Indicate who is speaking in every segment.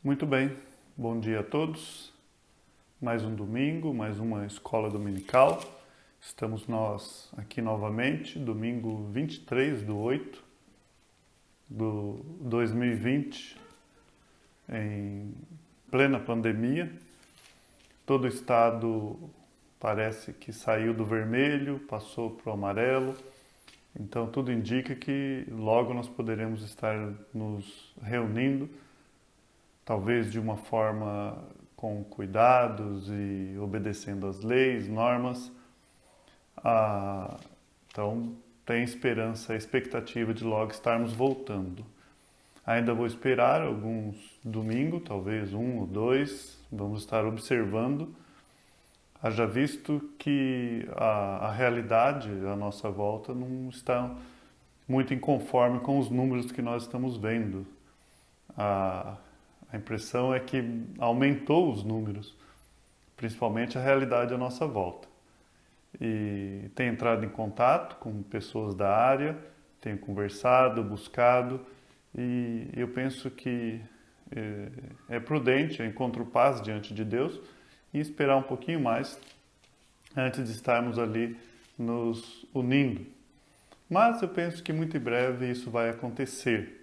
Speaker 1: Muito bem, bom dia a todos. Mais um domingo, mais uma escola dominical. Estamos nós aqui novamente, domingo 23/8 do 2020, em plena pandemia. Todo o estado parece que saiu do vermelho, passou para o amarelo. Então tudo indica que logo nós poderemos estar nos reunindo, talvez de uma forma com cuidados e obedecendo às leis, normas. Então tem esperança, expectativa de logo estarmos voltando. Ainda vou esperar alguns domingos, talvez um ou dois, vamos estar observando. Haja visto que a realidade à nossa volta não está muito em conforme com os números que nós estamos vendo. A impressão é que aumentou os números, principalmente a realidade à nossa volta. E tenho entrado em contato com pessoas da área, tenho conversado, buscado, e eu penso que é prudente, eu encontro paz diante de Deus e esperar um pouquinho mais antes de estarmos ali nos unindo. Mas eu penso que muito em breve isso vai acontecer.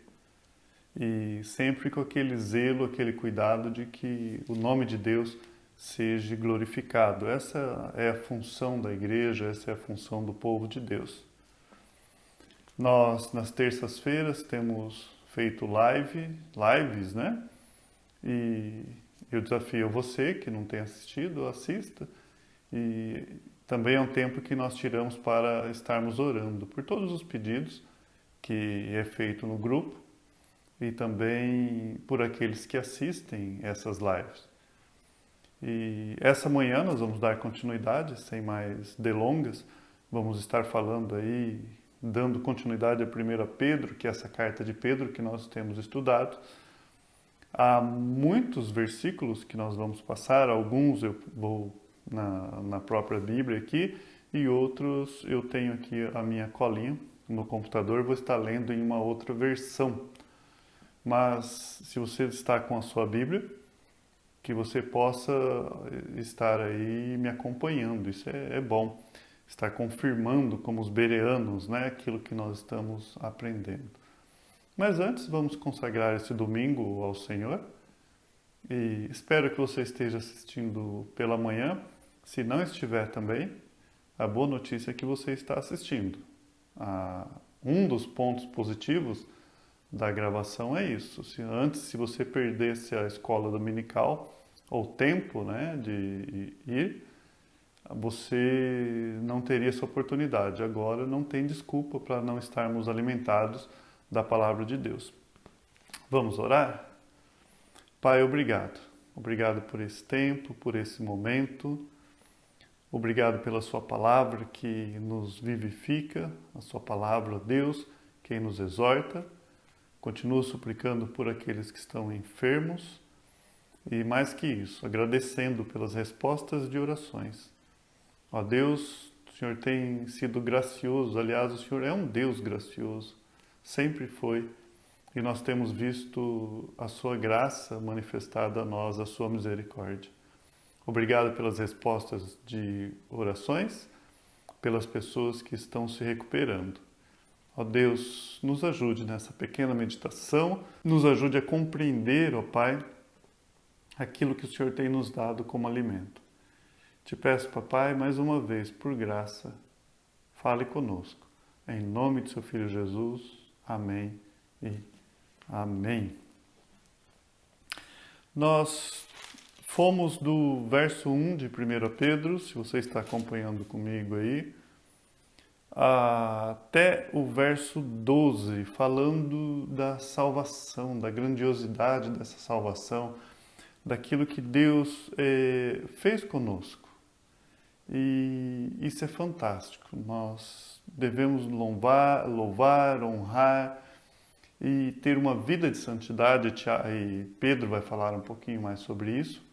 Speaker 1: E sempre com aquele zelo, aquele cuidado de que o nome de Deus seja glorificado. Essa é a função da igreja, essa é a função do povo de Deus. Nós, nas terças-feiras, temos feito lives, né? E eu desafio você que não tem assistido, assista. E também é um tempo que nós tiramos para estarmos orando por todos os pedidos que é feito no grupo e também por aqueles que assistem essas lives. E essa manhã nós vamos dar continuidade, sem mais delongas, vamos estar falando aí, dando continuidade a 1 Pedro, que é essa carta de Pedro que nós temos estudado. Há muitos versículos que nós vamos passar, alguns eu vou na própria Bíblia aqui, e outros eu tenho aqui a minha colinha no computador, vou estar lendo em uma outra versão. Mas se você está com a sua Bíblia, que você possa estar aí me acompanhando, isso é bom. Estar confirmando como os bereanos, né, aquilo que nós estamos aprendendo. Mas antes, vamos consagrar esse domingo ao Senhor. E espero que você esteja assistindo pela manhã. Se não estiver também, a boa notícia é que você está assistindo. Um dos pontos positivos da gravação é isso. Se você perdesse a escola dominical, ou tempo, né, de ir, você não teria essa oportunidade. Agora não tem desculpa para não estarmos alimentados da palavra de Deus. Vamos orar? Pai, obrigado. Obrigado por esse tempo, por esse momento. Obrigado pela sua palavra que nos vivifica, a sua palavra, ó Deus, quem nos exorta. Continuo suplicando por aqueles que estão enfermos e, mais que isso, agradecendo pelas respostas de orações. Ó Deus, o Senhor tem sido gracioso, aliás, o Senhor é um Deus gracioso, sempre foi, e nós temos visto a sua graça manifestada a nós, a sua misericórdia. Obrigado pelas respostas de orações, pelas pessoas que estão se recuperando. Ó Deus, nos ajude nessa pequena meditação, nos ajude a compreender, ó Pai, aquilo que o Senhor tem nos dado como alimento. Te peço, Papai, mais uma vez, por graça, fale conosco. Em nome de seu Filho Jesus, amém e amém. Nós fomos do verso 1 de 1 Pedro, se você está acompanhando comigo aí, até o verso 12, falando da salvação, da grandiosidade dessa salvação, daquilo que Deus fez conosco. E isso é fantástico. Nós devemos louvar, honrar e ter uma vida de santidade. E Pedro vai falar um pouquinho mais sobre isso,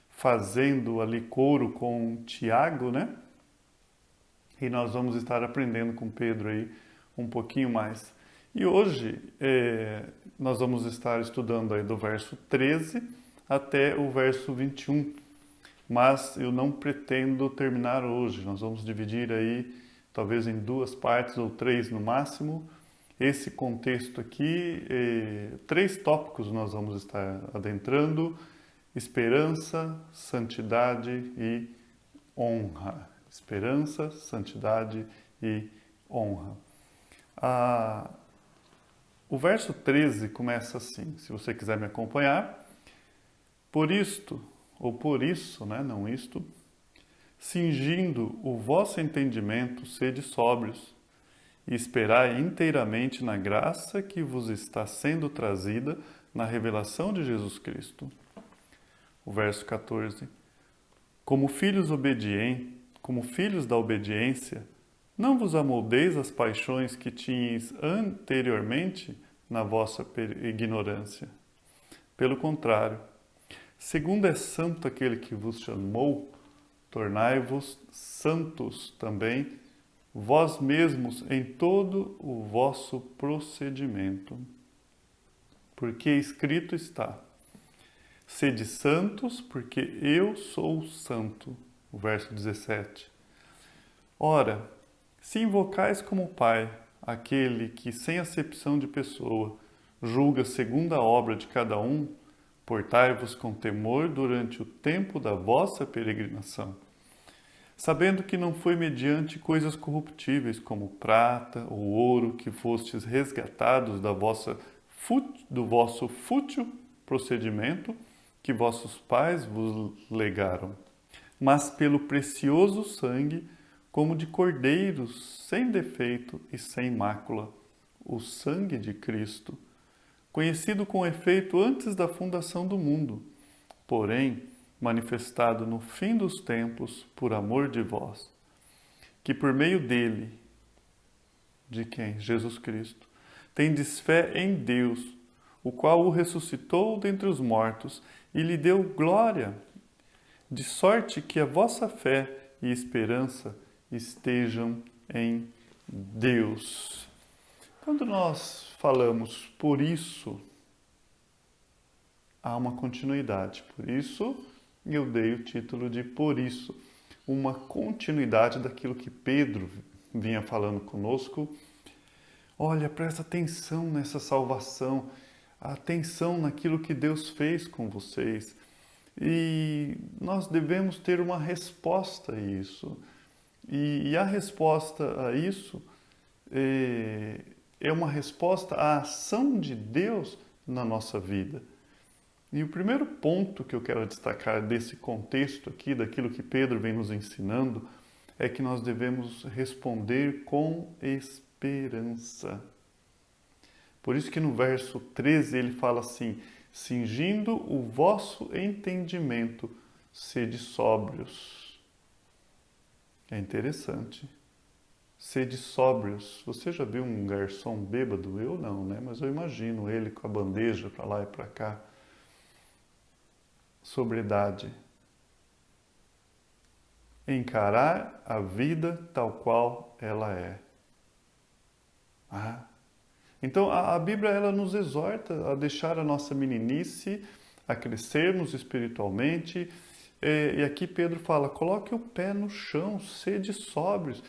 Speaker 1: fazendo ali coro com Tiago, né? E nós vamos estar aprendendo com Pedro aí um pouquinho mais. E hoje nós vamos estar estudando aí do verso 13 até o verso 21, mas eu não pretendo terminar hoje. Nós vamos dividir aí talvez em 2 partes ou 3 no máximo. Esse contexto aqui, 3 tópicos nós vamos estar adentrando: esperança, santidade e honra. Esperança, santidade e honra. O verso 13 começa assim, se você quiser me acompanhar. Por isto, ou por isso, né, não isto, cingindo o vosso entendimento, sede sóbrios, e esperai inteiramente na graça que vos está sendo trazida na revelação de Jesus Cristo. O verso 14. Como filhos da obediência, não vos amoldeis às paixões que tinhais anteriormente na vossa ignorância. Pelo contrário, segundo é santo aquele que vos chamou, tornai-vos santos também vós mesmos em todo o vosso procedimento. Porque escrito está: sede santos, porque eu sou santo. O verso 17. Ora, se invocais como Pai aquele que, sem acepção de pessoa, julga segundo a obra de cada um, portai-vos com temor durante o tempo da vossa peregrinação, sabendo que não foi mediante coisas corruptíveis como prata ou ouro que fostes resgatados do vosso fútil procedimento que vossos pais vos legaram, mas pelo precioso sangue, como de cordeiros sem defeito e sem mácula, o sangue de Cristo, conhecido com efeito antes da fundação do mundo, porém manifestado no fim dos tempos por amor de vós, que por meio dele, de quem? Jesus Cristo, tendes fé em Deus, o qual o ressuscitou dentre os mortos e lhe deu glória, de sorte que a vossa fé e esperança estejam em Deus. Quando nós falamos por isso, há uma continuidade. Por isso, eu dei o título de Por Isso, uma continuidade daquilo que Pedro vinha falando conosco. Olha, presta atenção nessa salvação, atenção naquilo que Deus fez com vocês. E nós devemos ter uma resposta a isso. E a resposta a isso é uma resposta à ação de Deus na nossa vida. E o primeiro ponto que eu quero destacar desse contexto aqui, daquilo que Pedro vem nos ensinando, é que nós devemos responder com esperança. Por isso que no verso 13 ele fala assim: cingindo o vosso entendimento, sede sóbrios. É interessante. Sede sóbrios. Você já viu um garçom bêbado? Eu não, né? Mas eu imagino ele com a bandeja para lá e para cá. Sobriedade. Encarar a vida tal qual ela é. Então a Bíblia ela nos exorta a deixar a nossa meninice, a crescermos espiritualmente. E aqui Pedro fala: coloque o pé no chão, sede sóbrios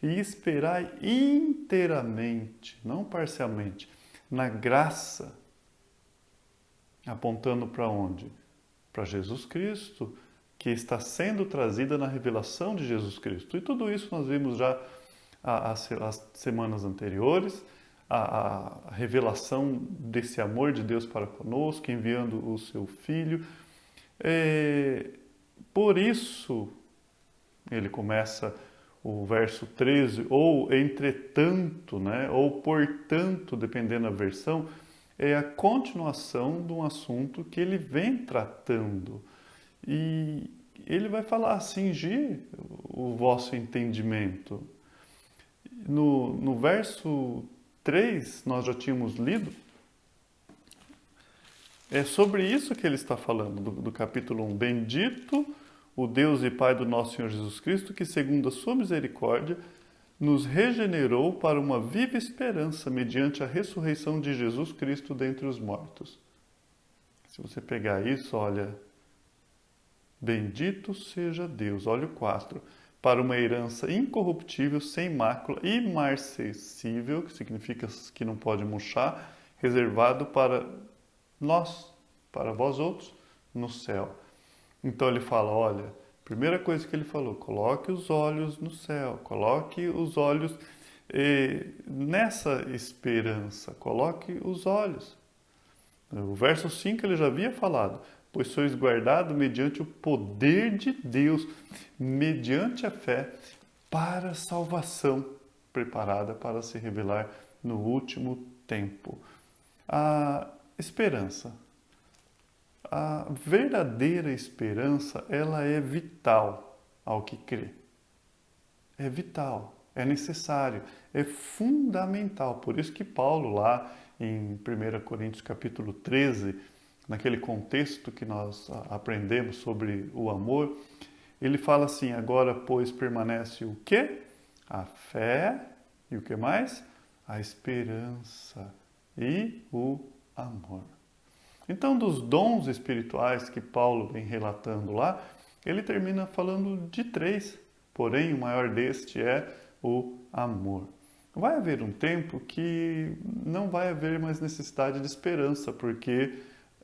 Speaker 1: e esperai inteiramente, não parcialmente, na graça. Apontando para onde? Para Jesus Cristo, que está sendo trazida na revelação de Jesus Cristo. E tudo isso nós vimos já as semanas anteriores, a revelação desse amor de Deus para conosco, enviando o seu Filho. Por isso, ele começa o verso 13, ou entretanto, né, ou portanto, dependendo da versão, é a continuação de um assunto que ele vem tratando. E ele vai falar: cingir o vosso entendimento. No verso 3, nós já tínhamos lido, é sobre isso que ele está falando, do capítulo 1. Bendito o Deus e Pai do nosso Senhor Jesus Cristo, que segundo a sua misericórdia nos regenerou para uma viva esperança mediante a ressurreição de Jesus Cristo dentre os mortos. Se você pegar isso, olha, bendito seja Deus, olha o 4, para uma herança incorruptível, sem mácula, imarcessível, que significa que não pode murchar, reservado para nós, para vós outros, no céu. Então ele fala, olha, primeira coisa que ele falou, coloque os olhos no céu, coloque os olhos nessa esperança, coloque os olhos. O verso 5 ele já havia falado, pois sois guardado mediante o poder de Deus, mediante a fé, para a salvação, preparada para se revelar no último tempo. A esperança. A verdadeira esperança, ela é vital ao que crê. É vital, é necessário, é fundamental. Por isso que Paulo lá em 1 Coríntios capítulo 13, naquele contexto que nós aprendemos sobre o amor, ele fala assim, agora pois permanece o quê? A fé e o que mais? A esperança e o amor. Então, dos dons espirituais que Paulo vem relatando lá, ele termina falando de 3, porém o maior deste é o amor. Vai haver um tempo que não vai haver mais necessidade de esperança, porque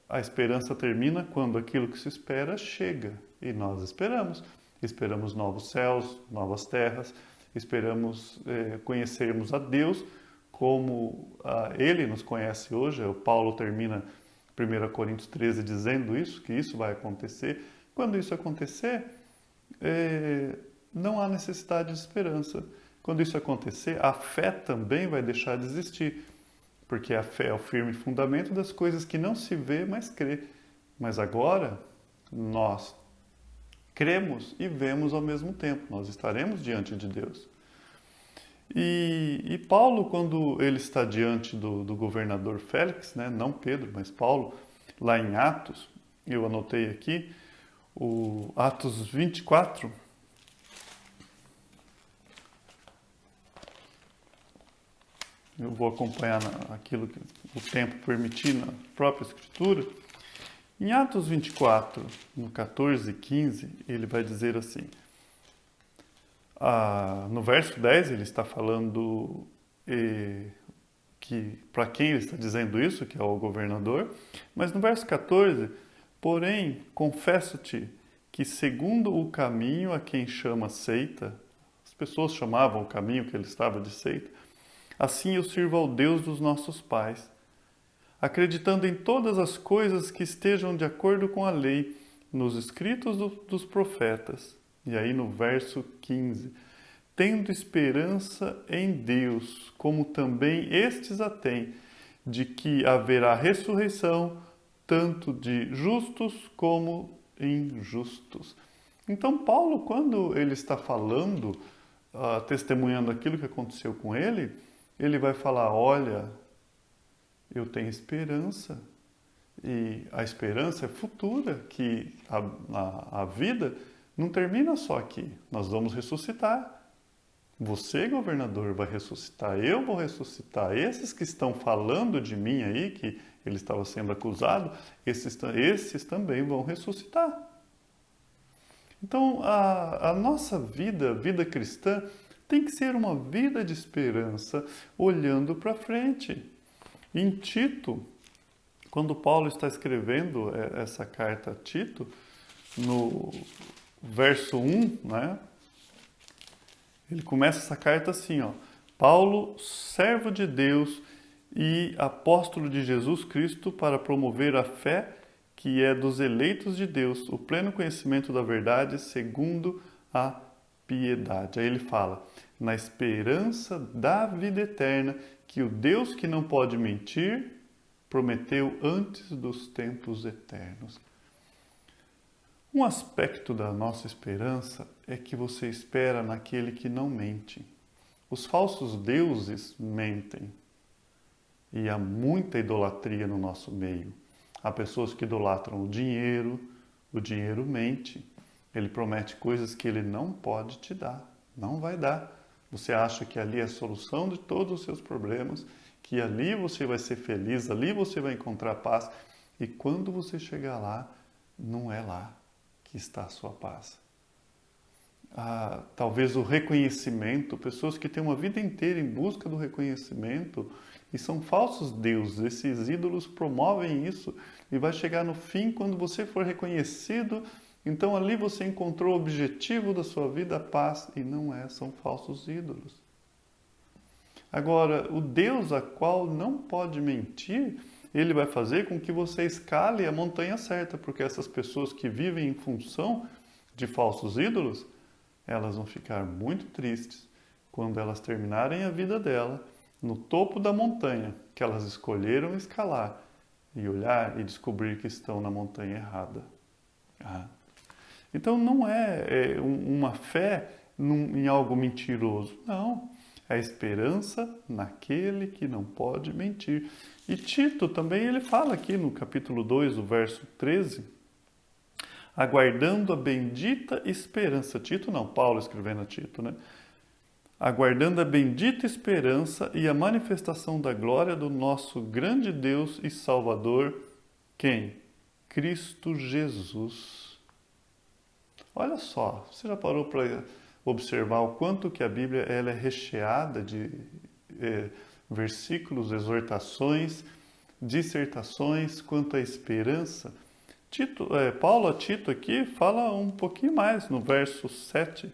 Speaker 1: a esperança termina quando aquilo que se espera chega, e nós esperamos. Esperamos novos céus, novas terras, esperamos conhecermos a Deus como Ele nos conhece hoje. O Paulo termina 1 Coríntios 13 dizendo isso, que isso vai acontecer. Quando isso acontecer, não há necessidade de esperança. Quando isso acontecer, a fé também vai deixar de existir, porque a fé é o firme fundamento das coisas que não se vê, mas crê. Mas agora, nós cremos e vemos ao mesmo tempo, nós estaremos diante de Deus. E Paulo, quando ele está diante do governador Félix, né, não Pedro, mas Paulo, lá em Atos, eu anotei aqui, o Atos 24, eu vou acompanhar aquilo que o tempo permitir na própria Escritura. Em Atos 24, no 14 e 15, ele vai dizer assim, no verso 10 ele está falando que para quem ele está dizendo isso, que é o governador, mas no verso 14, porém, confesso-te que segundo o caminho a quem chama seita, as pessoas chamavam o caminho que ele estava de seita, assim eu sirvo ao Deus dos nossos pais, acreditando em todas as coisas que estejam de acordo com a lei, nos escritos dos profetas. E aí no verso 15, tendo esperança em Deus, como também estes a têm, de que haverá ressurreição, tanto de justos como injustos. Então Paulo, quando ele está falando, testemunhando aquilo que aconteceu com ele, ele vai falar, olha, eu tenho esperança, e a esperança é futura, que a vida não termina só aqui, nós vamos ressuscitar. Você, governador, vai ressuscitar, eu vou ressuscitar. Esses que estão falando de mim aí, que ele estava sendo acusado, esses também vão ressuscitar. Então, a nossa vida cristã, tem que ser uma vida de esperança, olhando para frente. Em Tito, quando Paulo está escrevendo essa carta a Tito, no verso 1, né? Ele começa essa carta assim, ó. Paulo, servo de Deus e apóstolo de Jesus Cristo, para promover a fé que é dos eleitos de Deus, o pleno conhecimento da verdade segundo a piedade. Aí ele fala, na esperança da vida eterna, que o Deus que não pode mentir, prometeu antes dos tempos eternos. Um aspecto da nossa esperança é que você espera naquele que não mente. Os falsos deuses mentem. E há muita idolatria no nosso meio. Há pessoas que idolatram o dinheiro mente. Ele promete coisas que ele não pode te dar, não vai dar. Você acha que ali é a solução de todos os seus problemas, que ali você vai ser feliz, ali você vai encontrar paz. E quando você chegar lá, não é lá que está a sua paz. Talvez o reconhecimento, pessoas que têm uma vida inteira em busca do reconhecimento e são falsos deuses, esses ídolos promovem isso e vai chegar no fim, quando você for reconhecido, então ali você encontrou o objetivo da sua vida, a paz, e não é, são falsos ídolos. Agora, o Deus a qual não pode mentir, ele vai fazer com que você escale a montanha certa, porque essas pessoas que vivem em função de falsos ídolos, elas vão ficar muito tristes quando elas terminarem a vida dela no topo da montanha que elas escolheram escalar e olhar e descobrir que estão na montanha errada. Então não é uma fé em algo mentiroso, não. É a esperança naquele que não pode mentir. E Tito também ele fala aqui no capítulo 2, o verso 13, aguardando a bendita esperança. Tito não, Paulo escrevendo a Tito, né? Aguardando a bendita esperança e a manifestação da glória do nosso grande Deus e Salvador, quem? Cristo Jesus. Olha só, você já parou para observar o quanto que a Bíblia ela é recheada de versículos, exortações, dissertações quanto à esperança? Paulo a Tito aqui fala um pouquinho mais no verso 7.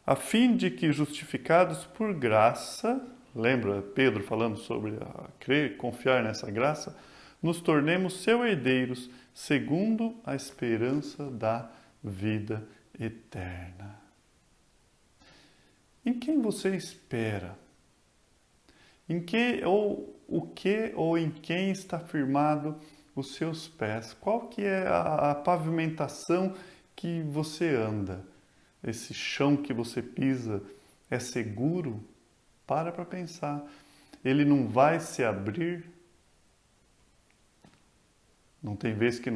Speaker 1: A fim de que justificados por graça, lembra Pedro falando sobre crer, confiar nessa graça, nos tornemos seus herdeiros, segundo a esperança da vida eterna. Em quem você espera? Em que ou em quem está firmado os seus pés? Qual que é a pavimentação que você anda? Esse chão que você pisa é seguro? Para pensar. Ele não vai se abrir? Não tem vezes que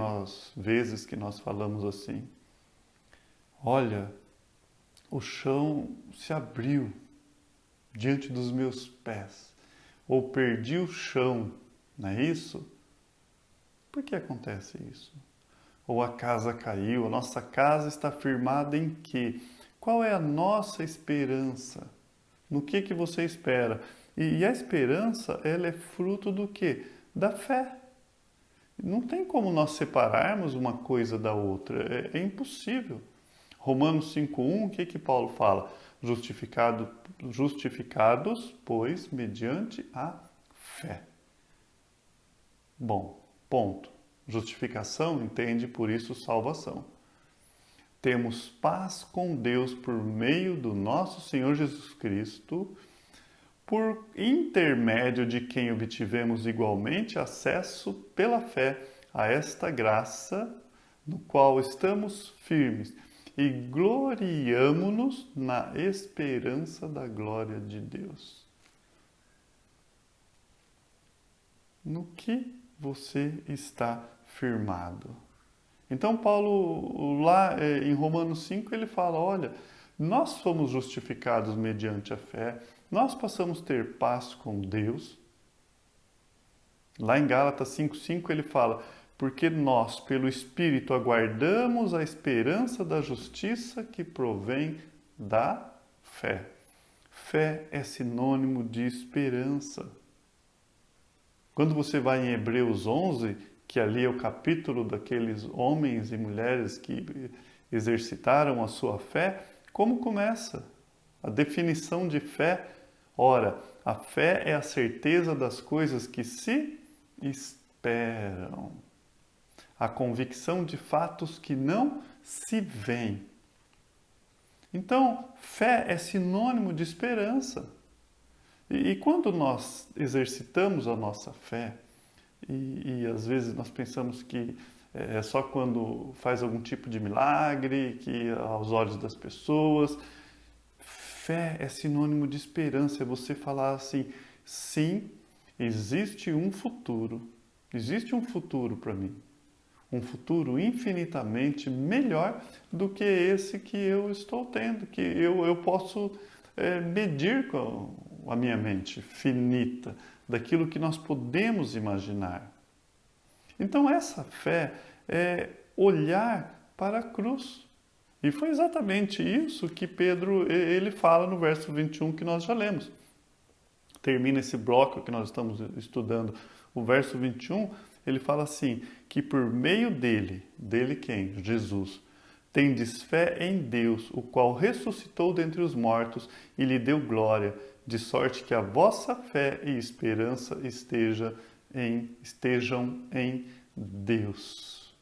Speaker 1: nós falamos assim. Olha, o chão se abriu diante dos meus pés. Ou perdi o chão, não é isso? Por que acontece isso? Ou a casa caiu, a nossa casa está firmada em quê? Qual é a nossa esperança? No que você espera? E a esperança, ela é fruto do quê? Da fé. Não tem como nós separarmos uma coisa da outra, é impossível. Romanos 5,1, o que Paulo fala? Justificados, pois, mediante a fé. Bom, ponto. Justificação entende por isso salvação. Temos paz com Deus por meio do nosso Senhor Jesus Cristo, por intermédio de quem obtivemos igualmente acesso pela fé a esta graça, no qual estamos firmes e gloriamo-nos na esperança da glória de Deus. No que você está firmado? Então Paulo, lá em Romanos 5, ele fala, olha, nós somos justificados mediante a fé, nós passamos a ter paz com Deus. Lá em Gálatas 5,5 ele fala, porque nós, pelo Espírito, aguardamos a esperança da justiça que provém da fé. Fé é sinônimo de esperança. Quando você vai em Hebreus 11, que ali é o capítulo daqueles homens e mulheres que exercitaram a sua fé, como começa? A definição de fé. Ora, a fé é a certeza das coisas que se esperam. A convicção de fatos que não se veem. Então, fé é sinônimo de esperança. E quando nós exercitamos a nossa fé, e às vezes nós pensamos que é só quando faz algum tipo de milagre, que aos olhos das pessoas, fé é sinônimo de esperança, é você falar assim, sim, existe um futuro para mim, um futuro infinitamente melhor do que esse que eu estou tendo, que eu posso medir com a minha mente finita daquilo que nós podemos imaginar. Então essa fé é olhar para a cruz. E foi exatamente isso que Pedro ele fala no verso 21 que nós já lemos. Termina esse bloco que nós estamos estudando, o verso 21, ele fala assim, que por meio dele quem? Jesus, tendes fé em Deus, o qual ressuscitou dentre os mortos e lhe deu glória, de sorte que a vossa fé e esperança estejam em Deus.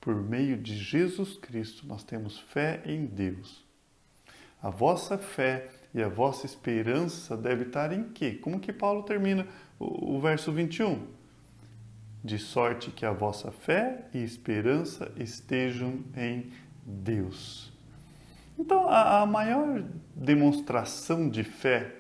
Speaker 1: Por meio de Jesus Cristo, nós temos fé em Deus. A vossa fé e a vossa esperança deve estar em quê? Como que Paulo termina o verso 21? De sorte que a vossa fé e esperança estejam em Deus. Então, a maior demonstração de fé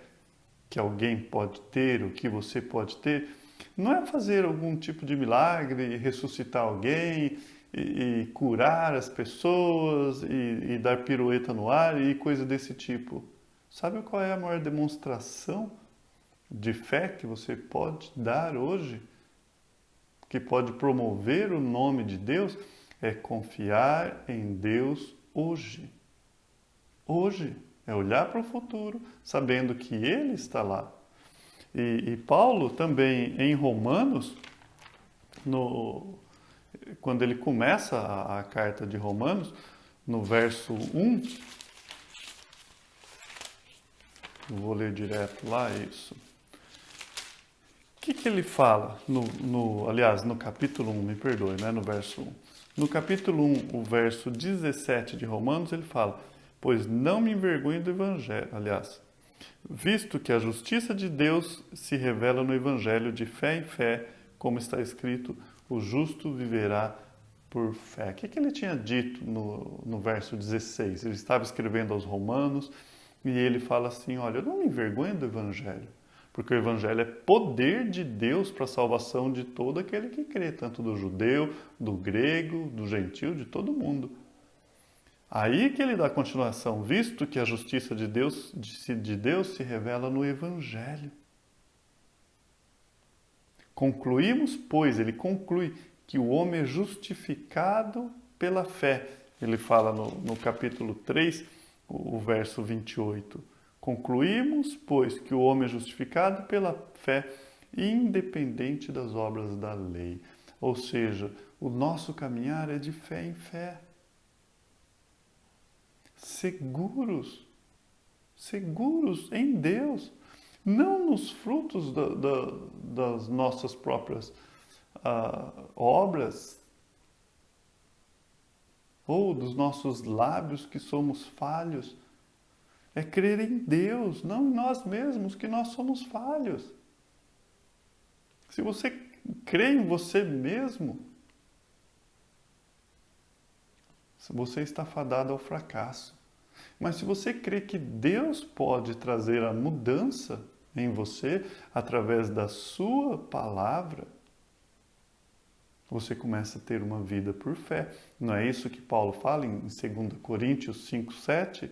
Speaker 1: que alguém pode ter, ou que você pode ter, não é fazer algum tipo de milagre, ressuscitar alguém, e curar as pessoas, e dar pirueta no ar, e coisa desse tipo. Sabe qual é a maior demonstração de fé que você pode dar hoje? Que pode promover o nome de Deus? É confiar em Deus hoje. Hoje. É olhar para o futuro, sabendo que Ele está lá. E Paulo também, em Romanos, quando ele começa a carta de Romanos, no verso 1, eu vou ler direto lá, isso. O que ele fala? Aliás, no capítulo 1, me perdoe, né? No verso 1. No capítulo 1, o verso 17 de Romanos, ele fala, pois não me envergonho do Evangelho, aliás, visto que a justiça de Deus se revela no Evangelho de fé em fé, como está escrito, o justo viverá por fé. O que ele tinha dito no verso 16? Ele estava escrevendo aos Romanos e ele fala assim, olha, eu não me envergonho do Evangelho, porque o Evangelho é poder de Deus para a salvação de todo aquele que crê, tanto do judeu, do grego, do gentil, de todo mundo. Aí que ele dá continuação, visto que a justiça de Deus se revela no Evangelho. Concluímos, pois, ele conclui que o homem é justificado pela fé. Ele fala no capítulo 3, o verso 28. Concluímos, pois, que o homem é justificado pela fé, independente das obras da lei. Ou seja, o nosso caminhar é de fé em fé. Seguros em Deus, não nos frutos das nossas próprias obras ou dos nossos lábios que somos falhos. É crer em Deus, não em nós mesmos, que nós somos falhos. Se você crê em você mesmo, você está fadado ao fracasso. Mas se você crê que Deus pode trazer a mudança em você através da sua palavra, você começa a ter uma vida por fé. Não é isso que Paulo fala em 2 Coríntios 5:7? O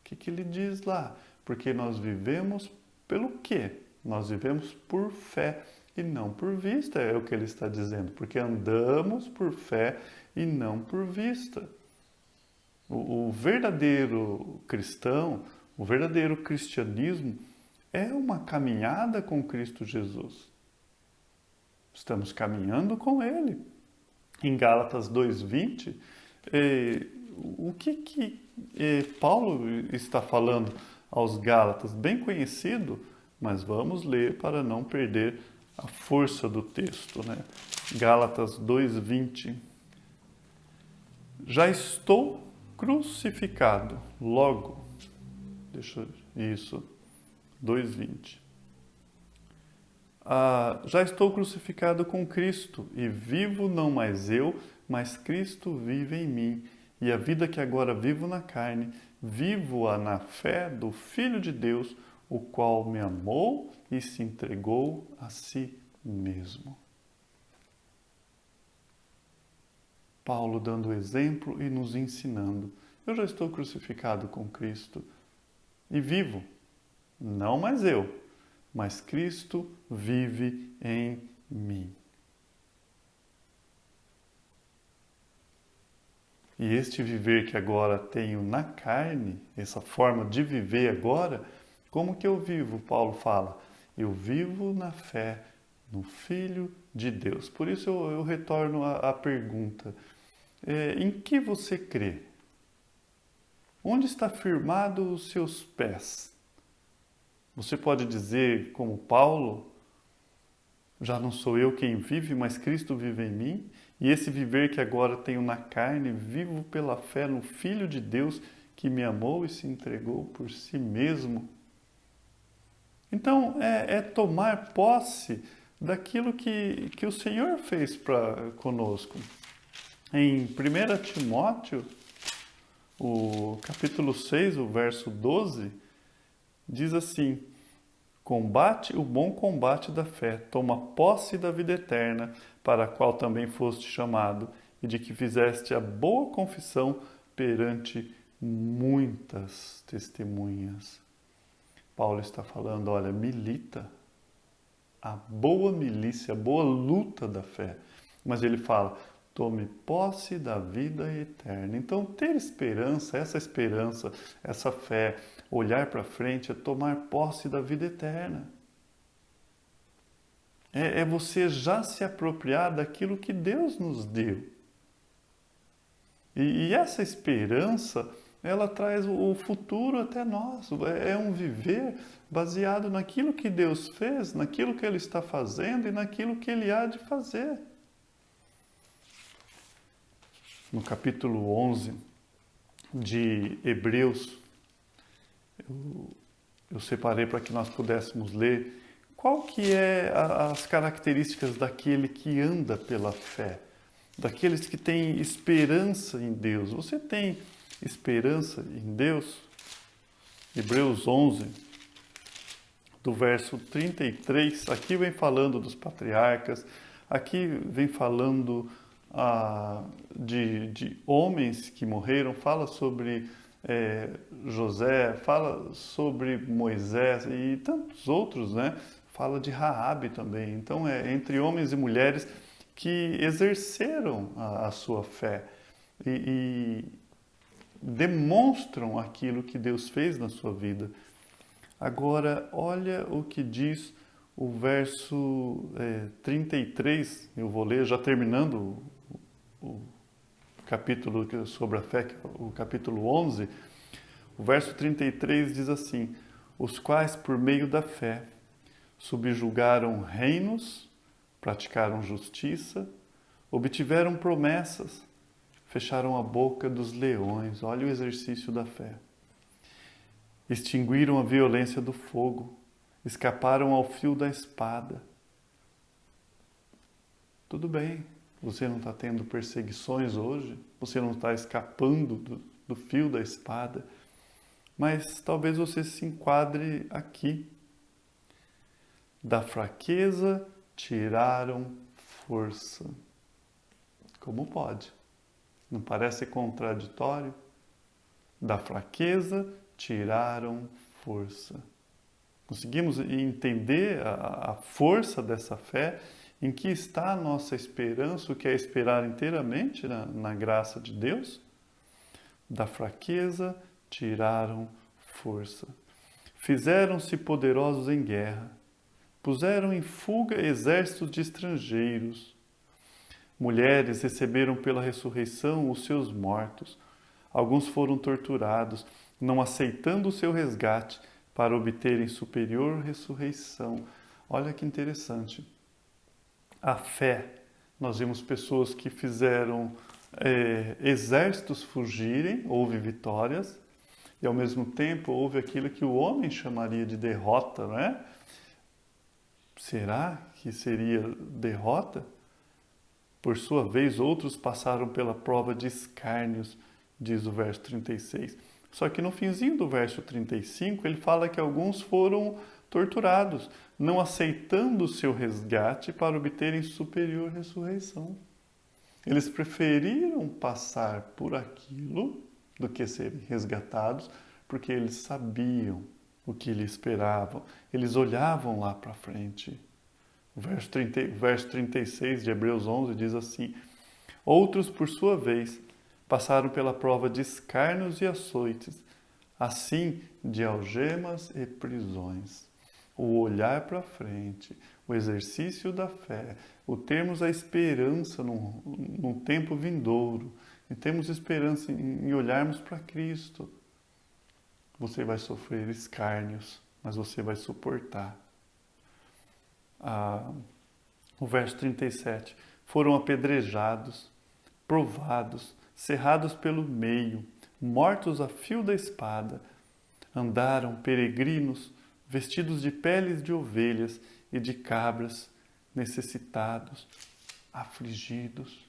Speaker 1: que ele diz lá? Porque nós vivemos pelo quê? Nós vivemos por fé e não por vista, é o que ele está dizendo. Porque andamos por fé e não por vista. O verdadeiro cristão, o verdadeiro cristianismo é uma caminhada com Cristo Jesus. Estamos caminhando com Ele. Em Gálatas 2:20, o que Paulo está falando aos Gálatas? Bem conhecido, mas vamos ler para não perder a força do texto, né? Gálatas 2:20. Já estou crucificado, logo, isso, 2:20. Já estou crucificado com Cristo, e vivo não mais eu, mas Cristo vive em mim. E a vida que agora vivo na carne, vivo-a na fé do Filho de Deus, o qual me amou e se entregou a si mesmo. Paulo dando exemplo e nos ensinando. Eu já estou crucificado com Cristo e vivo. Não mais eu, mas Cristo vive em mim. E este viver que agora tenho na carne, essa forma de viver agora, como que eu vivo? Paulo fala, eu vivo na fé no Filho de Deus. Por isso eu retorno à pergunta, em que você crê? Onde está firmado os seus pés? Você pode dizer, como Paulo, já não sou eu quem vive, mas Cristo vive em mim, e esse viver que agora tenho na carne, vivo pela fé no Filho de Deus que me amou e se entregou por si mesmo. Então, é tomar posse daquilo que o Senhor fez conosco. Em 1 Timóteo, o capítulo 6, o verso 12, diz assim: combate o bom combate da fé, toma posse da vida eterna, para a qual também foste chamado, e de que fizeste a boa confissão perante muitas testemunhas. Paulo está falando, olha, milita a boa milícia, a boa luta da fé. Mas ele fala, tome posse da vida eterna. Então, ter esperança, essa fé, olhar para frente, é tomar posse da vida eterna. É você já se apropriar daquilo que Deus nos deu. E essa esperança, ela traz o futuro até nós. É um viver baseado naquilo que Deus fez, naquilo que Ele está fazendo e naquilo que Ele há de fazer. No capítulo 11 de Hebreus, eu separei para que nós pudéssemos ler qual que é as características daquele que anda pela fé, daqueles que têm esperança em Deus. Você tem esperança em Deus? Hebreus 11, do verso 33, aqui vem falando dos patriarcas, aqui vem falando de homens que morreram, fala sobre José, fala sobre Moisés e tantos outros, né? Fala de Raabe também. Então, entre homens e mulheres que exerceram a sua fé e demonstram aquilo que Deus fez na sua vida. Agora, olha o que diz o verso 33, eu vou ler, já terminando o capítulo sobre a fé, o capítulo 11, o verso 33 diz assim, os quais por meio da fé subjugaram reinos, praticaram justiça, obtiveram promessas, fecharam a boca dos leões, olha o exercício da fé, extinguiram a violência do fogo, escaparam ao fio da espada. Tudo bem, você não está tendo perseguições hoje, você não está escapando do fio da espada, mas talvez você se enquadre aqui. Da fraqueza tiraram força. Como pode? Não parece contraditório? Da fraqueza tiraram força. Conseguimos entender a força dessa fé, em que está a nossa esperança, o que é esperar inteiramente na graça de Deus? Da fraqueza tiraram força. Fizeram-se poderosos em guerra, puseram em fuga exércitos de estrangeiros. Mulheres receberam pela ressurreição os seus mortos. Alguns foram torturados, não aceitando o seu resgate para obterem superior ressurreição. Olha que interessante. A fé, nós vimos pessoas que fizeram exércitos fugirem, houve vitórias, e ao mesmo tempo houve aquilo que o homem chamaria de derrota, não é? Será que seria derrota? Por sua vez, outros passaram pela prova de escárnios, diz o verso 36. Só que no finzinho do verso 35, ele fala que alguns foram torturados, não aceitando o seu resgate para obterem superior ressurreição. Eles preferiram passar por aquilo do que serem resgatados, porque eles sabiam o que lhe esperavam. Eles olhavam lá para frente. O verso 36 de Hebreus 11 diz assim: outros, por sua vez, passaram pela prova de escárnios e açoites, assim de algemas e prisões. O olhar para frente, o exercício da fé, o termos a esperança num tempo vindouro, e temos esperança em olharmos para Cristo. Você vai sofrer escárnios, mas você vai suportar. O verso 37. Foram apedrejados, provados, cerrados pelo meio, mortos a fio da espada. Andaram peregrinos, vestidos de peles de ovelhas e de cabras, necessitados, afligidos,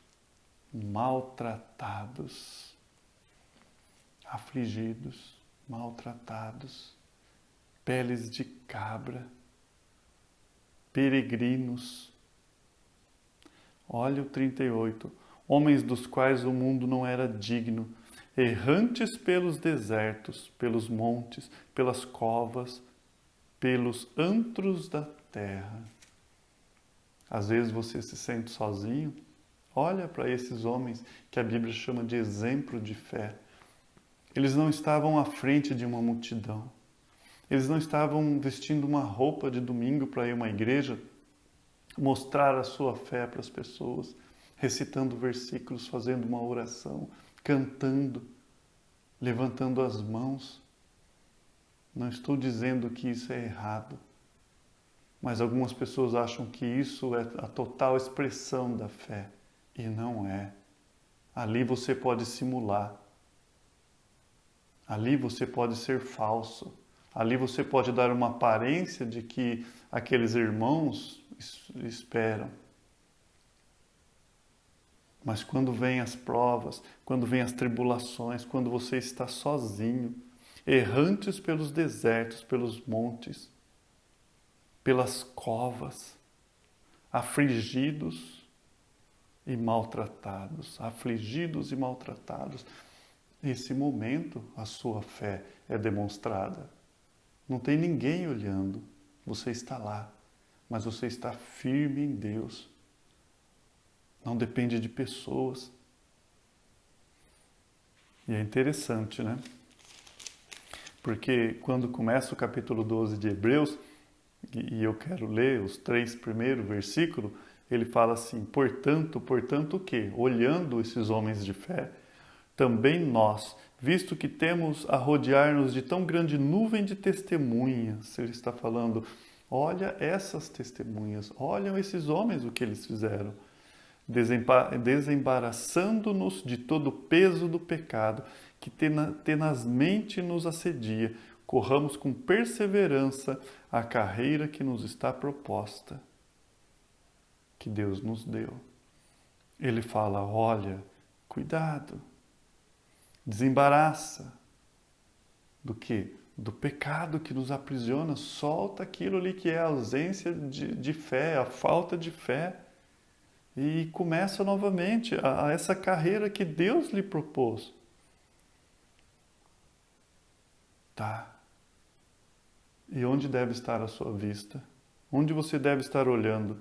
Speaker 1: maltratados. Afligidos, maltratados, peles de cabra, peregrinos. Olha o 38. Homens dos quais o mundo não era digno, errantes pelos desertos, pelos montes, pelas covas, pelos antros da terra. Às vezes você se sente sozinho. Olha para esses homens que a Bíblia chama de exemplo de fé. Eles não estavam à frente de uma multidão. Eles não estavam vestindo uma roupa de domingo para ir a uma igreja mostrar a sua fé para as pessoas, recitando versículos, fazendo uma oração, cantando, levantando as mãos. Não estou dizendo que isso é errado, mas algumas pessoas acham que isso é a total expressão da fé, e não é. Ali você pode simular. Ali você pode ser falso. Ali você pode dar uma aparência de que aqueles irmãos esperam. Mas quando vêm as provas, quando vêm as tribulações, quando você está sozinho, errantes pelos desertos, pelos montes, pelas covas, afligidos e maltratados, nesse momento a sua fé é demonstrada. Não tem ninguém olhando, você está lá, mas você está firme em Deus. Não depende de pessoas. E é interessante, né? Porque quando começa o capítulo 12 de Hebreus, e eu quero ler os 3 primeiros versículos, ele fala assim: portanto o quê? Olhando esses homens de fé, também nós, visto que temos a rodear-nos de tão grande nuvem de testemunhas, ele está falando, olha essas testemunhas, olham esses homens o que eles fizeram, desembaraçando-nos de todo o peso do pecado que tenazmente nos assedia, corramos com perseverança a carreira que nos está proposta, que Deus nos deu. Ele fala, olha, cuidado, desembaraça. Do quê? Do pecado que nos aprisiona, solta aquilo ali que é a ausência de fé, a falta de fé. E começa novamente a essa carreira que Deus lhe propôs. Tá. E onde deve estar a sua vista? Onde você deve estar olhando?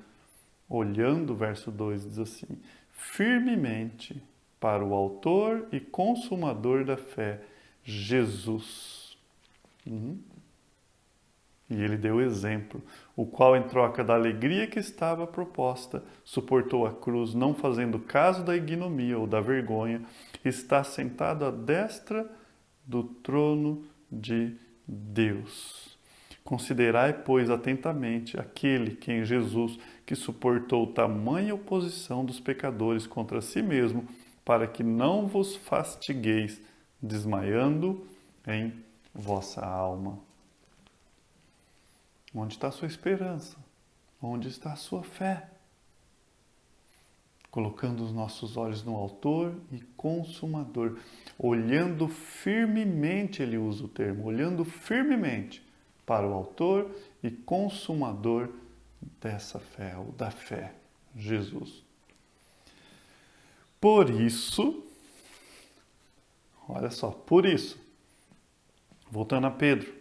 Speaker 1: Olhando, verso 2 diz assim, firmemente para o autor e consumador da fé, Jesus. E ele deu o exemplo, o qual, em troca da alegria que estava proposta, suportou a cruz, não fazendo caso da ignomia ou da vergonha, está sentado à destra do trono de Deus. Considerai, pois, atentamente aquele que em Jesus, que suportou tamanha oposição dos pecadores contra si mesmo, para que não vos fastigueis, desmaiando em vossa alma. Onde está a sua esperança? Onde está a sua fé? Colocando os nossos olhos no autor e consumador, olhando firmemente, ele usa o termo, olhando firmemente para o autor e consumador dessa fé, ou da fé, Jesus. Por isso, Olha só, por isso, voltando a Pedro,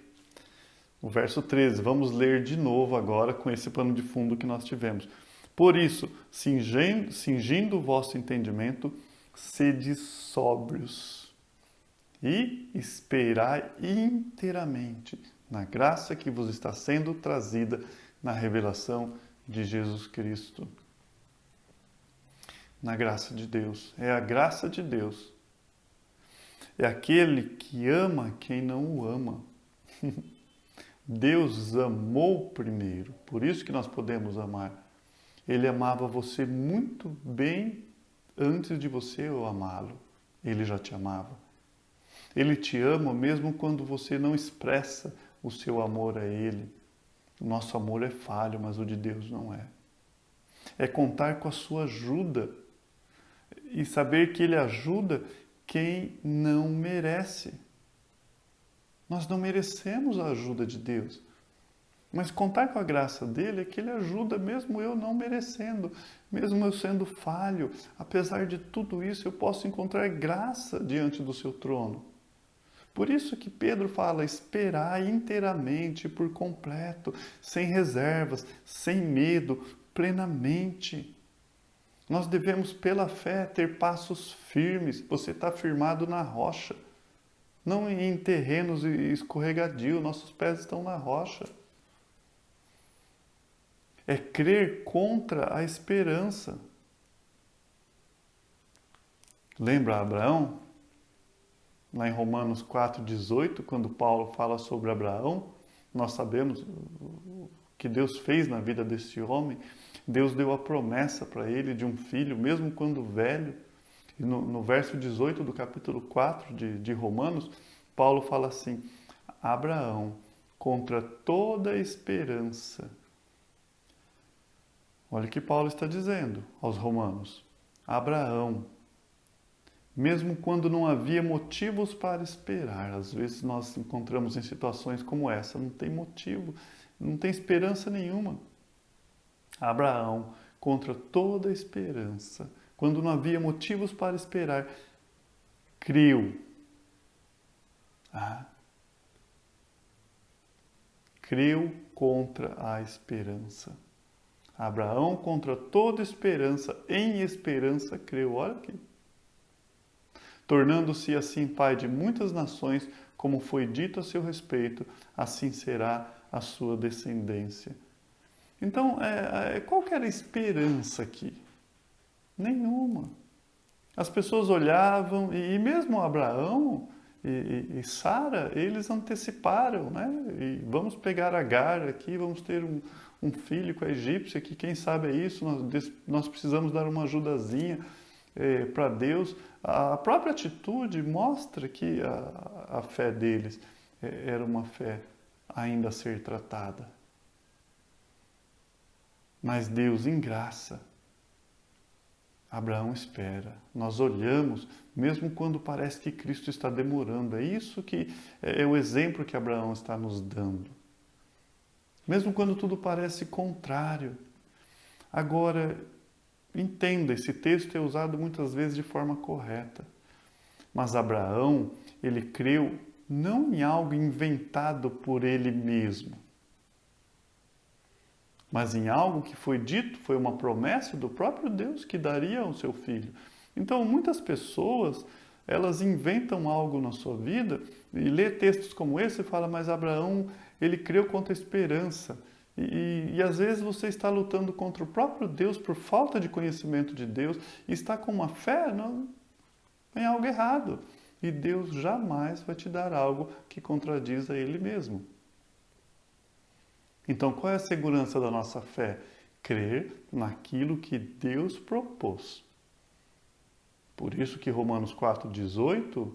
Speaker 1: o verso 13, vamos ler de novo agora com esse pano de fundo que nós tivemos. Por isso, cingindo o vosso entendimento, sede sóbrios e esperai inteiramente na graça que vos está sendo trazida na revelação de Jesus Cristo. Na graça de Deus. É a graça de Deus. É aquele que ama quem não o ama. Deus amou primeiro, por isso que nós podemos amar. Ele amava você muito bem antes de você o amá-lo. Ele já te amava. Ele te ama mesmo quando você não expressa o seu amor a Ele. O nosso amor é falho, mas o de Deus não é. É contar com a sua ajuda e saber que Ele ajuda quem não merece. Nós não merecemos a ajuda de Deus. Mas contar com a graça dele é que ele ajuda mesmo eu não merecendo, mesmo eu sendo falho. Apesar de tudo isso, eu posso encontrar graça diante do seu trono. Por isso que Pedro fala, esperar inteiramente, por completo, sem reservas, sem medo, plenamente. Nós devemos, pela fé, ter passos firmes. Você está firmado na rocha, não em terrenos escorregadios, nossos pés estão na rocha. É crer contra a esperança. Lembra Abraão? Lá em Romanos 4,18, quando Paulo fala sobre Abraão, nós sabemos o que Deus fez na vida desse homem. Deus deu a promessa para ele de um filho, mesmo quando velho. E no verso 18 do capítulo 4 de Romanos, Paulo fala assim, Abraão, contra toda esperança. Olha o que Paulo está dizendo aos romanos. Abraão, mesmo quando não havia motivos para esperar, às vezes nós encontramos em situações como essa, não tem motivo, não tem esperança nenhuma. Abraão, contra toda esperança, quando não havia motivos para esperar, creu. Creu contra a esperança. Abraão, contra toda esperança, em esperança creu. Olha aqui. Tornando-se assim pai de muitas nações, como foi dito a seu respeito, assim será a sua descendência. Então, qual que era a esperança aqui? Nenhuma. As pessoas olhavam, e mesmo Abraão e Sara, eles anteciparam, né? E vamos pegar Agar aqui, vamos ter um filho com a egípcia, que quem sabe é isso, nós precisamos dar uma ajudazinha para Deus. A própria atitude mostra que a fé deles era uma fé ainda a ser tratada. Mas Deus, em graça, Abraão espera. Nós olhamos, mesmo quando parece que Cristo está demorando. É isso que é o exemplo que Abraão está nos dando. Mesmo quando tudo parece contrário. Agora, entenda, esse texto é usado muitas vezes de forma correta. Mas Abraão, ele creu não em algo inventado por ele mesmo, mas em algo que foi dito, foi uma promessa do próprio Deus que daria ao seu filho. Então, muitas pessoas, elas inventam algo na sua vida e lê textos como esse e fala, mas Abraão, ele creu contra a esperança. E às vezes você está lutando contra o próprio Deus por falta de conhecimento de Deus e está com uma fé em algo errado. E Deus jamais vai te dar algo que contradiz a Ele mesmo. Então, qual é a segurança da nossa fé? Crer naquilo que Deus propôs. Por isso que Romanos 4,18,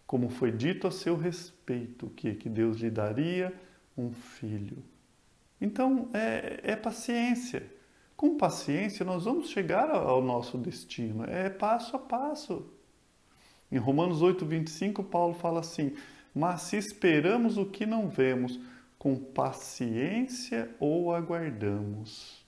Speaker 1: como foi dito a seu respeito, que Deus lhe daria um filho. Então, é paciência. Com paciência, nós vamos chegar ao nosso destino. É passo a passo. Em Romanos 8,25, Paulo fala assim, mas se esperamos o que não vemos, com paciência ou aguardamos.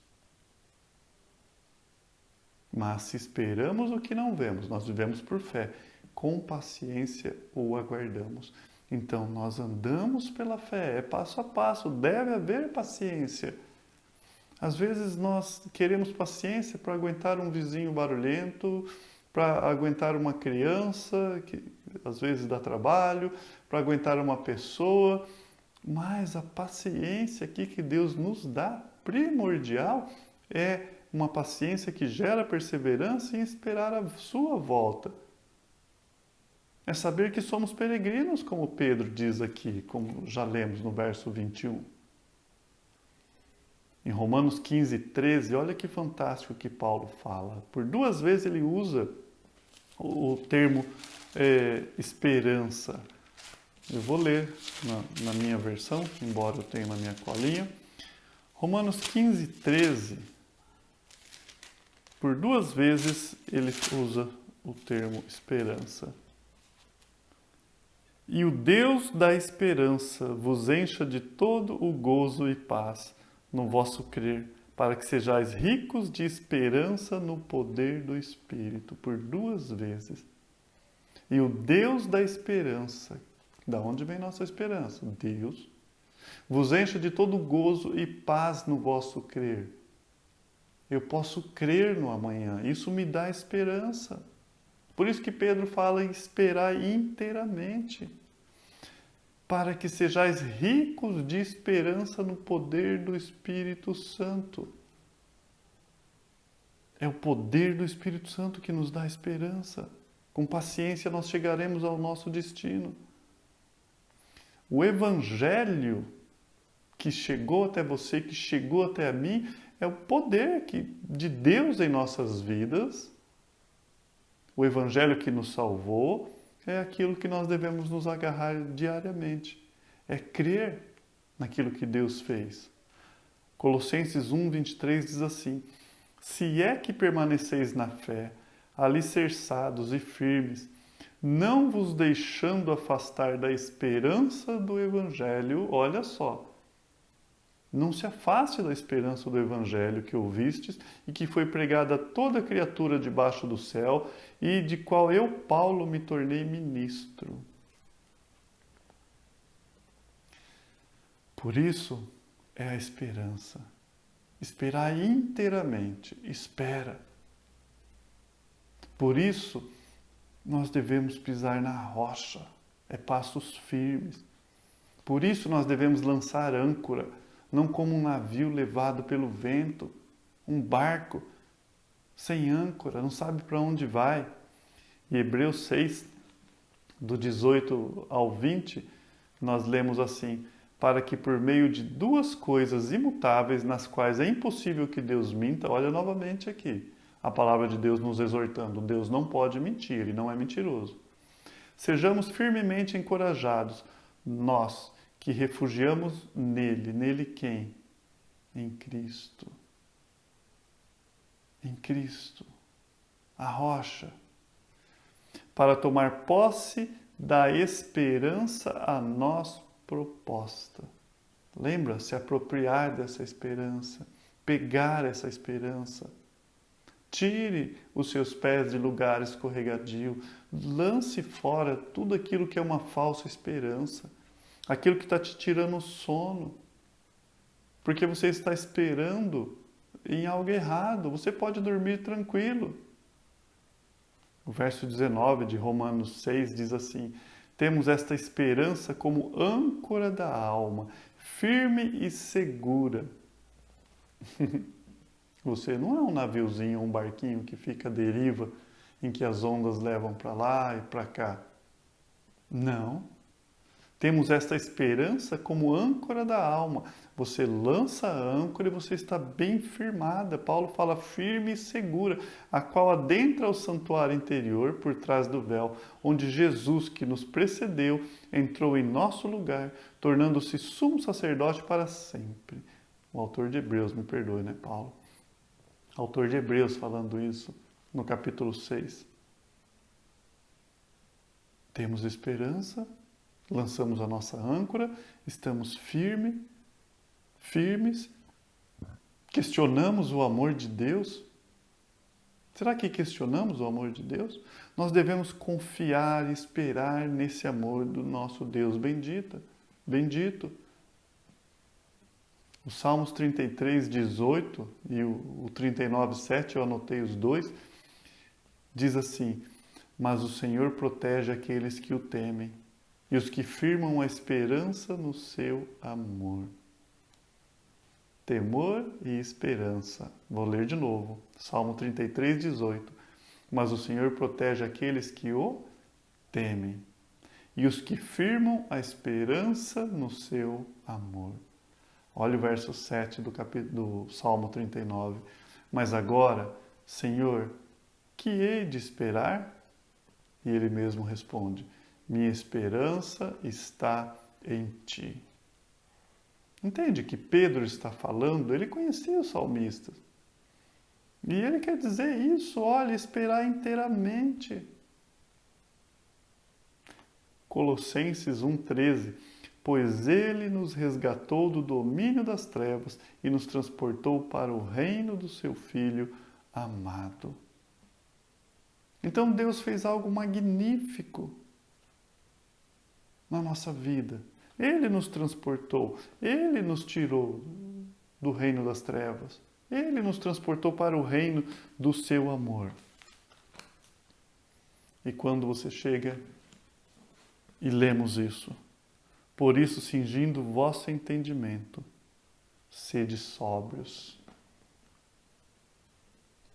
Speaker 1: Mas se esperamos o que não vemos, nós vivemos por fé. com paciência o aguardamos. Então, nós andamos pela fé, é passo a passo, deve haver paciência. Às vezes nós queremos paciência para aguentar um vizinho barulhento, para aguentar uma criança que às vezes dá trabalho, para aguentar uma pessoa, mas a paciência aqui que Deus nos dá, primordial, é uma paciência que gera perseverança em esperar a sua volta. É saber que somos peregrinos, como Pedro diz aqui, como já lemos no verso 21. Em Romanos 15, 13, olha que fantástico que Paulo fala. Por 2 vezes ele usa o termo esperança. Eu vou ler na minha versão, embora eu tenha na minha colinha. Romanos 15, 13. Por 2 vezes ele usa o termo esperança. E o Deus da esperança vos encha de todo o gozo e paz no vosso crer, para que sejais ricos de esperança no poder do Espírito, por 2 vezes. E o Deus da esperança, da onde vem nossa esperança? Deus, vos encha de todo gozo e paz no vosso crer. Eu posso crer no amanhã, isso me dá esperança. Por isso que Pedro fala em esperar inteiramente, para que sejais ricos de esperança no poder do Espírito Santo. É o poder do Espírito Santo que nos dá esperança. Com paciência nós chegaremos ao nosso destino. O Evangelho que chegou até você, que chegou até a mim, é o poder de Deus em nossas vidas. O Evangelho que nos salvou é aquilo que nós devemos nos agarrar diariamente. É crer naquilo que Deus fez. Colossenses 1, 23 diz assim: se é que permaneceis na fé, alicerçados e firmes, não vos deixando afastar da esperança do Evangelho, olha só, não se afaste da esperança do Evangelho que ouvistes e que foi pregada a toda criatura debaixo do céu e de qual eu, Paulo, me tornei ministro. Por isso é a esperança. Esperar inteiramente. Espera. Por isso nós devemos pisar na rocha. É passos firmes. Por isso nós devemos lançar âncora, não como um navio levado pelo vento, um barco sem âncora, não sabe para onde vai. Em Hebreus 6, do 18 ao 20, nós lemos assim: para que por meio de 2 coisas imutáveis, nas quais é impossível que Deus minta, olha novamente aqui, a palavra de Deus nos exortando, Deus não pode mentir, Ele não é mentiroso. Sejamos firmemente encorajados, nós que refugiamos nele. Nele quem? Em Cristo. Em Cristo, a rocha. Para tomar posse da esperança a nós proposta. Lembra? Se apropriar dessa esperança, pegar essa esperança. Tire os seus pés de lugar escorregadio, lance fora tudo aquilo que é uma falsa esperança, aquilo que está te tirando o sono, porque você está esperando em algo errado. Você pode dormir tranquilo. O verso 19 de Romanos 6 diz assim: temos esta esperança como âncora da alma, firme e segura. Você não é um naviozinho, um barquinho que fica à deriva, em que as ondas levam para lá e para cá. Não. Temos esta esperança como âncora da alma. Você lança a âncora e você está bem firmada. Paulo fala firme e segura, a qual adentra o santuário interior por trás do véu, onde Jesus, que nos precedeu, entrou em nosso lugar, tornando-se sumo sacerdote para sempre. O autor de Hebreus, me perdoe, né, Paulo? O autor de Hebreus falando isso no capítulo 6. Temos esperança, lançamos a nossa âncora, estamos firmes, questionamos o amor de Deus, Será que questionamos o amor de Deus? Nós devemos confiar e esperar nesse amor do nosso Deus bendito. O Salmos 33, 18 e o 39, 7, eu anotei os dois, diz assim: mas o Senhor protege aqueles que o temem e os que firmam a esperança no seu amor. Temor e esperança. Vou ler de novo. Salmo 33, 18. Mas o Senhor protege aqueles que o temem e os que firmam a esperança no seu amor. Olha o verso 7 do Salmo 39. Mas agora, Senhor, que hei de esperar? E ele mesmo responde: minha esperança está em ti. Entende que Pedro está falando? Ele conhecia os salmistas. E ele quer dizer isso, olha, esperar inteiramente. Colossenses 1,13. Pois ele nos resgatou do domínio das trevas e nos transportou para o reino do seu Filho amado. Então Deus fez algo magnífico na nossa vida. Ele nos transportou, Ele nos tirou do reino das trevas, Ele nos transportou para o reino do seu amor. E quando você chega e lemos isso, por isso, cingindo o vosso entendimento, sede sóbrios.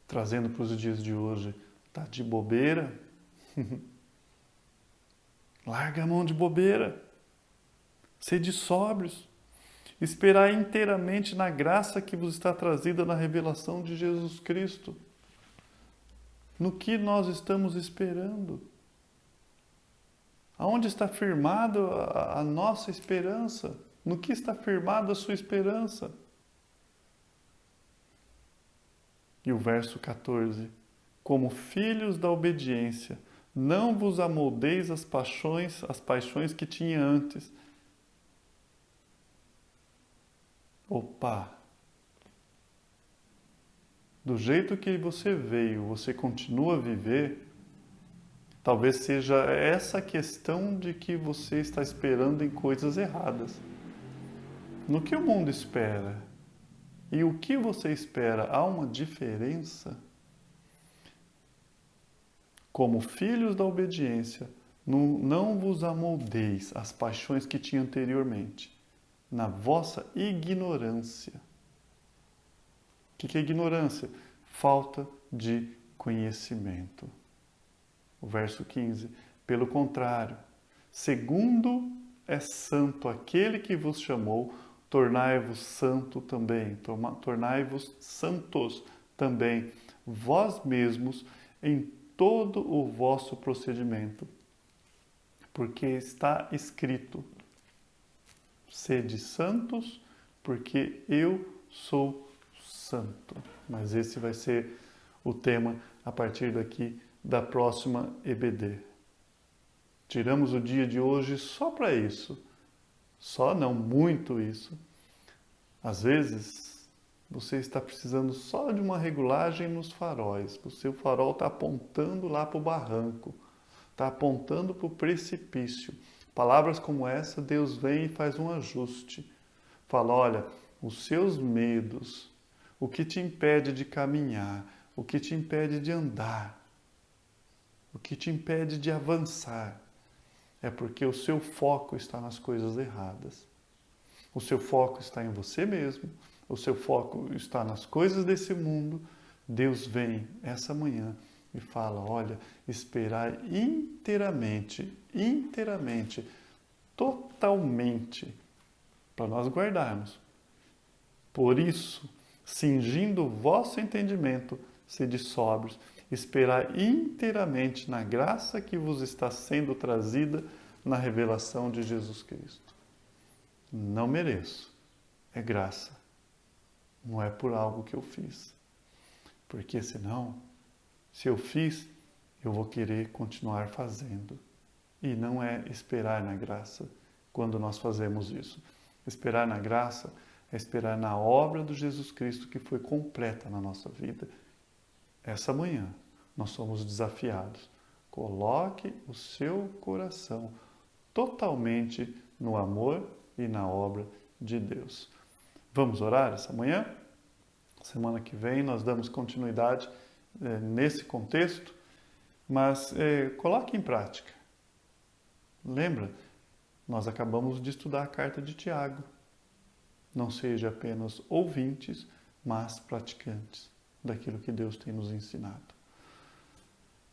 Speaker 1: Trazendo para os dias de hoje, tá de bobeira? Larga a mão de bobeira. Sede sóbrios. Esperar inteiramente na graça que vos está trazida na revelação de Jesus Cristo. No que nós estamos esperando? Aonde está firmada a nossa esperança? No que está firmada a sua esperança? E o verso 14. Como filhos da obediência, não vos amoldeis as paixões que tinha antes. Opa! Do jeito que você veio, você continua a viver, talvez seja essa questão de que você está esperando em coisas erradas. No que o mundo espera e o que você espera, há uma diferença? Como filhos da obediência, não vos amoldeis as paixões que tinha anteriormente, na vossa ignorância. O que é ignorância? Falta de conhecimento. O verso 15. Pelo contrário, segundo é santo aquele que vos chamou, tornai-vos santo também, tornai-vos santos também, vós mesmos, em todo o vosso procedimento. Porque está escrito: sede santos, porque eu sou santo. Mas esse vai ser o tema a partir daqui da próxima EBD. Tiramos o dia de hoje só para isso. Só não, muito isso. Às vezes, você está precisando só de uma regulagem nos faróis. O seu farol está apontando lá para o barranco. Está apontando para o precipício. Palavras como essa, Deus vem e faz um ajuste. Fala, olha, os seus medos, o que te impede de caminhar, o que te impede de andar, o que te impede de avançar, é porque o seu foco está nas coisas erradas. O seu foco está em você mesmo, o seu foco está nas coisas desse mundo. Deus vem essa manhã e fala, olha, esperar inteiramente, totalmente, para nós guardarmos. Por isso, cingindo o vosso entendimento, sede sóbrios, esperar inteiramente na graça que vos está sendo trazida na revelação de Jesus Cristo. Não mereço, é graça, não é por algo que eu fiz. Porque senão, se eu fiz, eu vou querer continuar fazendo. E não é esperar na graça quando nós fazemos isso. Esperar na graça é esperar na obra de Jesus Cristo que foi completa na nossa vida. essa manhã, nós somos desafiados. Coloque o seu coração totalmente no amor e na obra de Deus. Vamos orar essa manhã? Semana que vem nós damos continuidade nesse contexto, mas coloque em prática. Lembra, nós acabamos de estudar a carta de Tiago. Não seja apenas ouvintes, mas praticantes daquilo que Deus tem nos ensinado.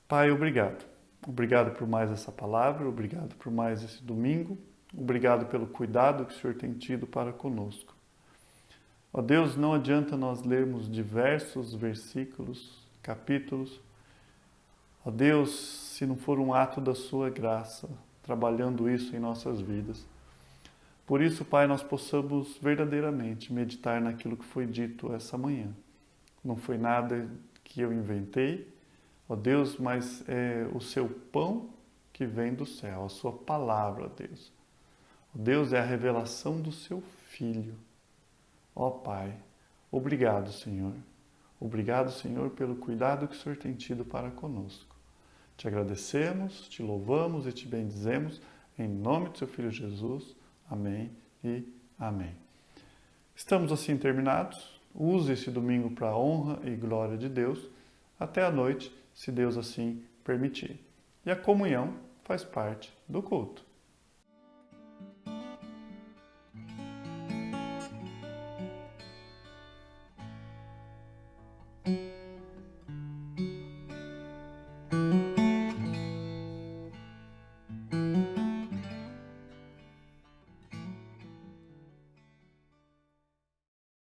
Speaker 1: Pai, obrigado. Obrigado por mais essa palavra, obrigado por mais esse domingo, obrigado pelo cuidado que o Senhor tem tido para conosco. Ó Deus, não adianta nós lermos diversos versículos, capítulos. Ó Deus, se não for um ato da sua graça, trabalhando isso em nossas vidas. Por isso, Pai, nós possamos verdadeiramente meditar naquilo que foi dito essa manhã. Não foi nada que eu inventei, ó Deus, mas é o seu pão que vem do céu, a sua palavra, ó Deus. Ó Deus, é a revelação do seu Filho. Ó Pai, obrigado, Senhor. Obrigado, Senhor, pelo cuidado que o Senhor tem tido para conosco. Te agradecemos, te louvamos e te bendizemos, em nome do seu Filho Jesus. Amém e amém. Estamos assim terminados. Use esse domingo para a honra e glória de Deus. Até a noite, se Deus assim permitir. E a comunhão faz parte do culto.